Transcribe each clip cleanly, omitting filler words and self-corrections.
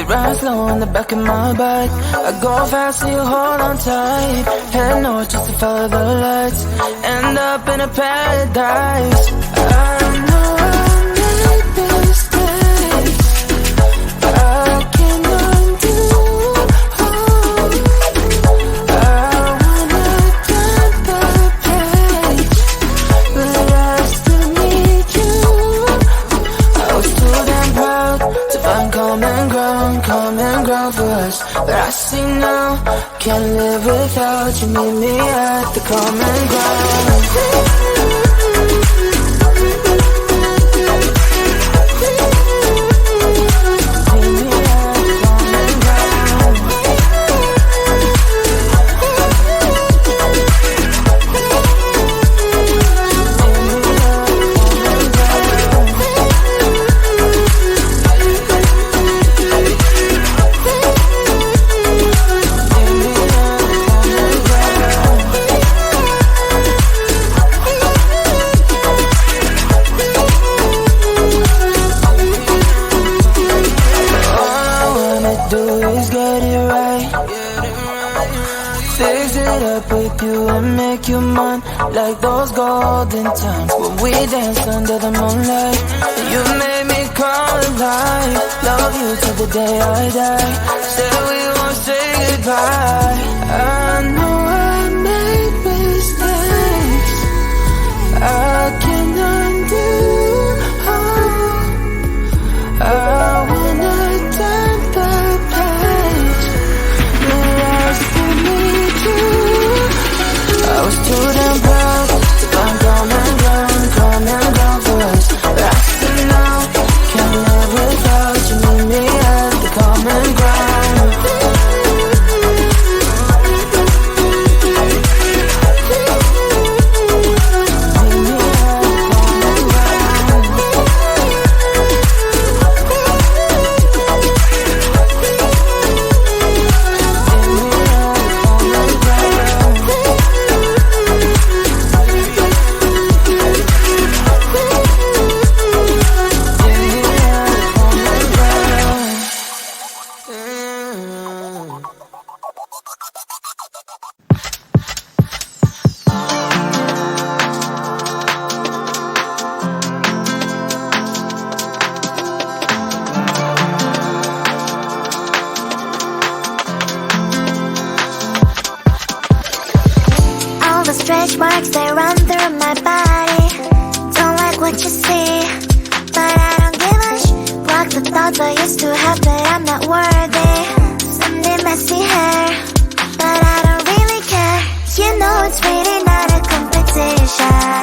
We ride slow in the back of my bike. I go fast so you hold on tight. Head north just to follow the lights. End up in a paradise. I know I made mistakes. I can undo. I wanna turn the page, but I still need you. I was too damn proud to find common ground for us. But I see now, can't live without you. Meet me at the common ground. Like those golden times when we danced under the moonlight. You made me come alive. Love you till the day I die. Said we won't say goodbye. I know I made mistakes. I can undo. I wanna turn the page, but I still need you. I was too damn proud to find common ground for us. But I still know, can't live without you. Meet me at the common ground. Stretch marks, they run through my body. Don't like what you see, but I don't give a block the thoughts I used to have that I'm not worthy. Someday messy hair, but I don't really care. You know it's really not a competition.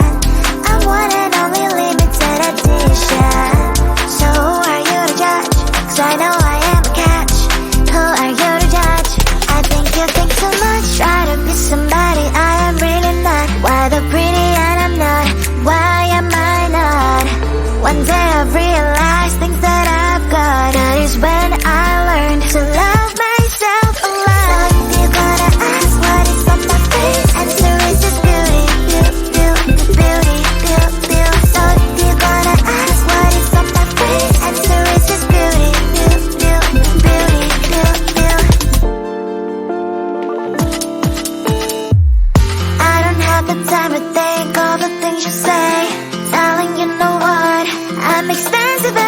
I'm one and only limited edition. So who are you to judge? 'Cause I know I am a catch. Who are you to judge? I think you think too much. Try to be somebody I am really not. Why the pretty and I'm not? Why am I not? One day I've realized things that I've got. That is when I learned to love myself a lot. So if you're gonna ask what is on my face, answer is just beauty, beauty, beauty, beauty, beauty. So if you're gonna ask what is on my face, answer is just beauty, beauty, beauty, beauty, beauty. I don't have the time to think all the things you say, telling you know what, I'm expensive.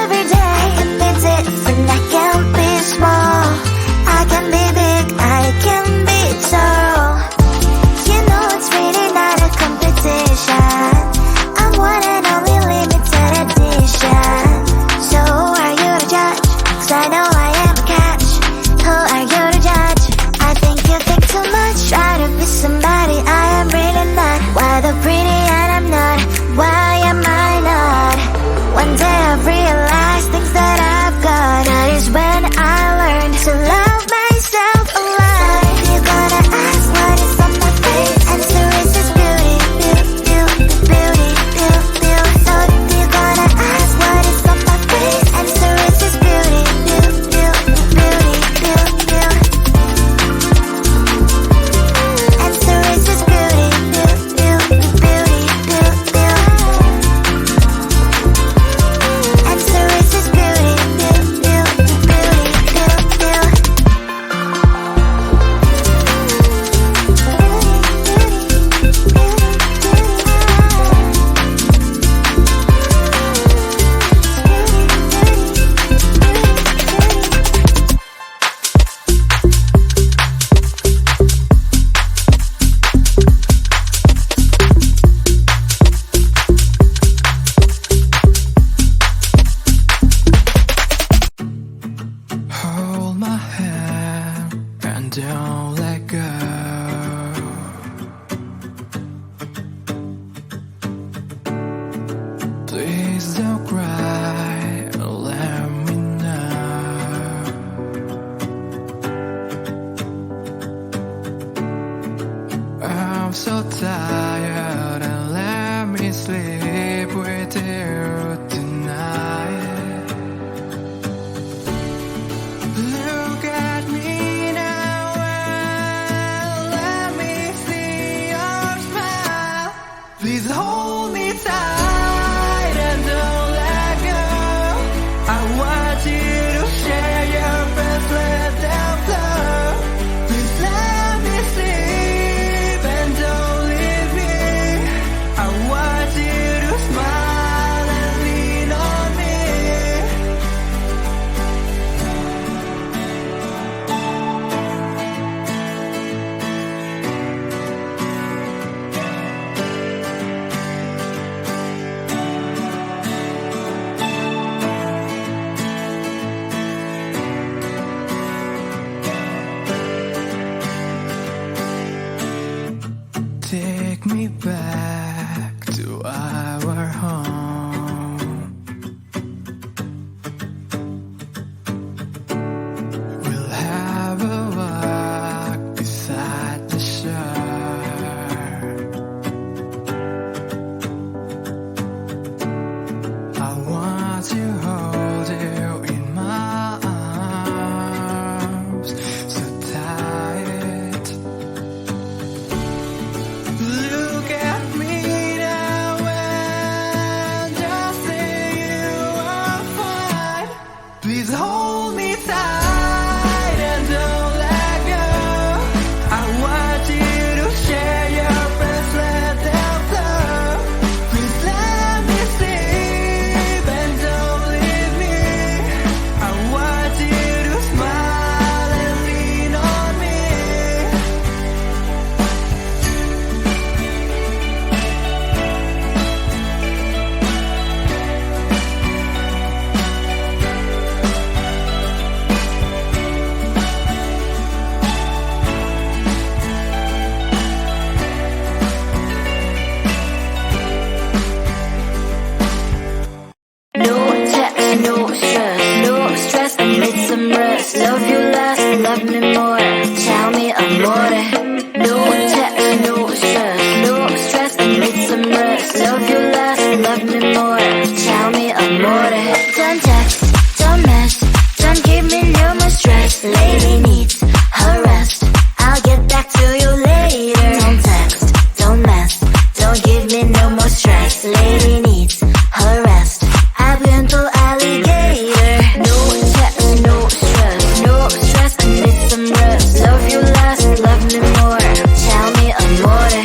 Don't text, don't mess, don't give me no more stress. Lady needs her rest, I'll get back to you later. Don't text, don't mess, don't give me no more stress. Lady needs her rest, I've been to alligator. No text, no stress, no stress, I need some rest. Love you less, love me more, tell me amore.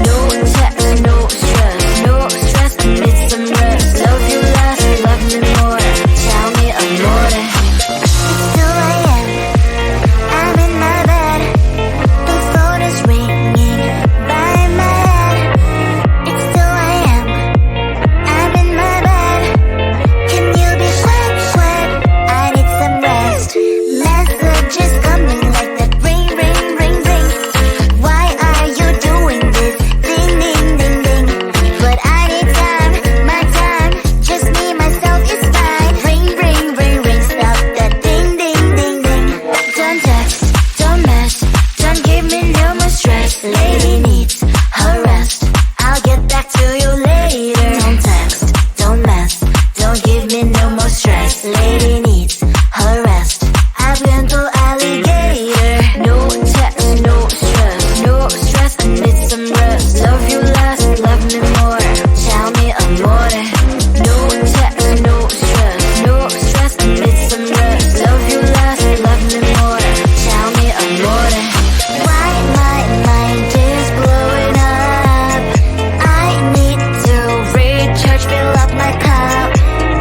No text, no stress, no stress, I need some rest. Love you less, love me more, tell me amore. It's 2 a.m., I'm in my bed, the phone is ringing by my head. It's 2 a.m., I'm in my bed, can you be quiet? I need some rest. Messages coming like that, ring, ring, ring, ring. Why are you doing this? Ding, ding, ding, ding. But I need time, my time, just me, myself is fine. Ring, ring, ring, ring, stop that ding, ding, ding, ding. Don't text, don't mess, don't give me no more stress. Lady needs her rest, I'll get back to you later. Don't text, don't mess, don't give me no more stress. Lady needs her rest, I've been to alligator. No text, no stress, no stress, I need some rest. Love you less, love me more, tell me amore. No text, no stress, no stress, I need some rest. Love you less, love me more, tell me amore. Why my mind is blowing up, I need to recharge, fill up my cup.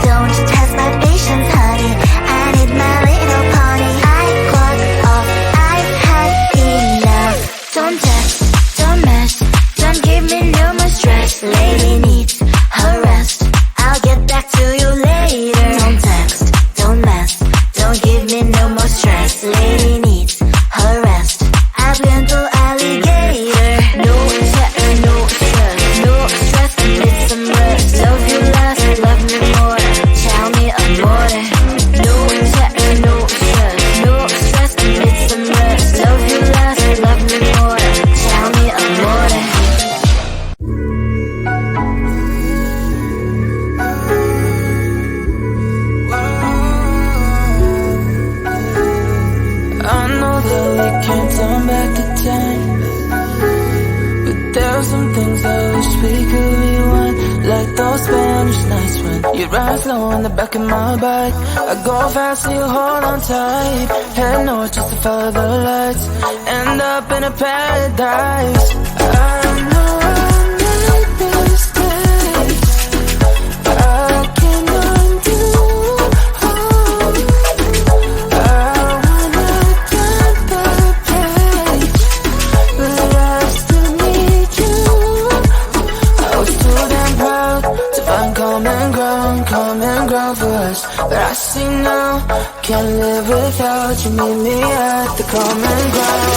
Don't test my patience, honey, I need my little pony. I clock off, I've had enough. Don't text, don't mess, don't give me no more stress. Lady needs her rest, I'll get back to you later. Don't text, don't mess, don't give me no more stress. Lady needs her rest, I've been to alligator. No text, no stress, no stress, I need some rest. Love you less, love me more, tell me amore. No text, no stress, no stress, I need some rest. Love you less, love me more, tell me amore. I know that we can't turn back the time, but there are some things I wish we could rewind. Like those Spanish nights when you ride slow on the back of my bike, I go fast and you hold on tight. Head north just to follow the lights, end up in a paradise. I know I made mistakes, I can undo. I wanna turn the page, but I still need you. I was too damn proud to find common ground for us. But I see now, can't live without you. Meet me at the common ground.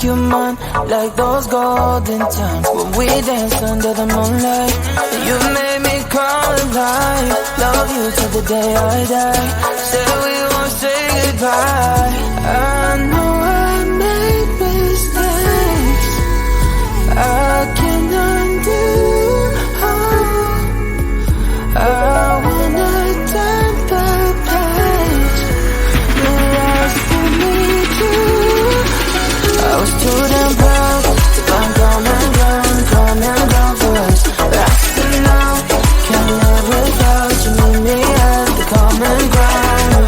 You mine, like those golden times when we danced under the moonlight. You made me come alive. Love you till the day I die. Said we won't say goodbye. I know I made mistakes, I can undo. I wanna turn the page, but I still need you. I was too damn proud to find common ground for us. But I still know, can't live without you. Meet me at the common ground.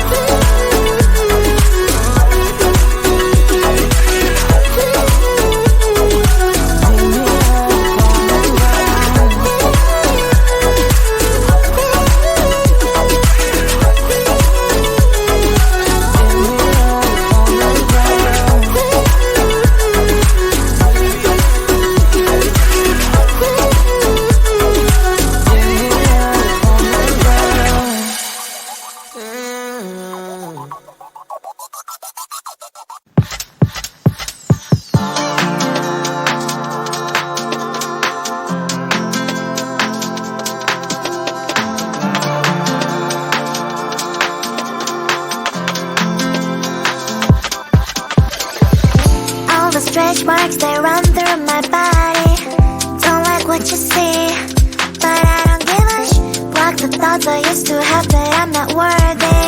Stretch marks, they run through my body. Don't like what you see, but I don't give a sh. Block the thoughts I used to have, but I'm not worthy.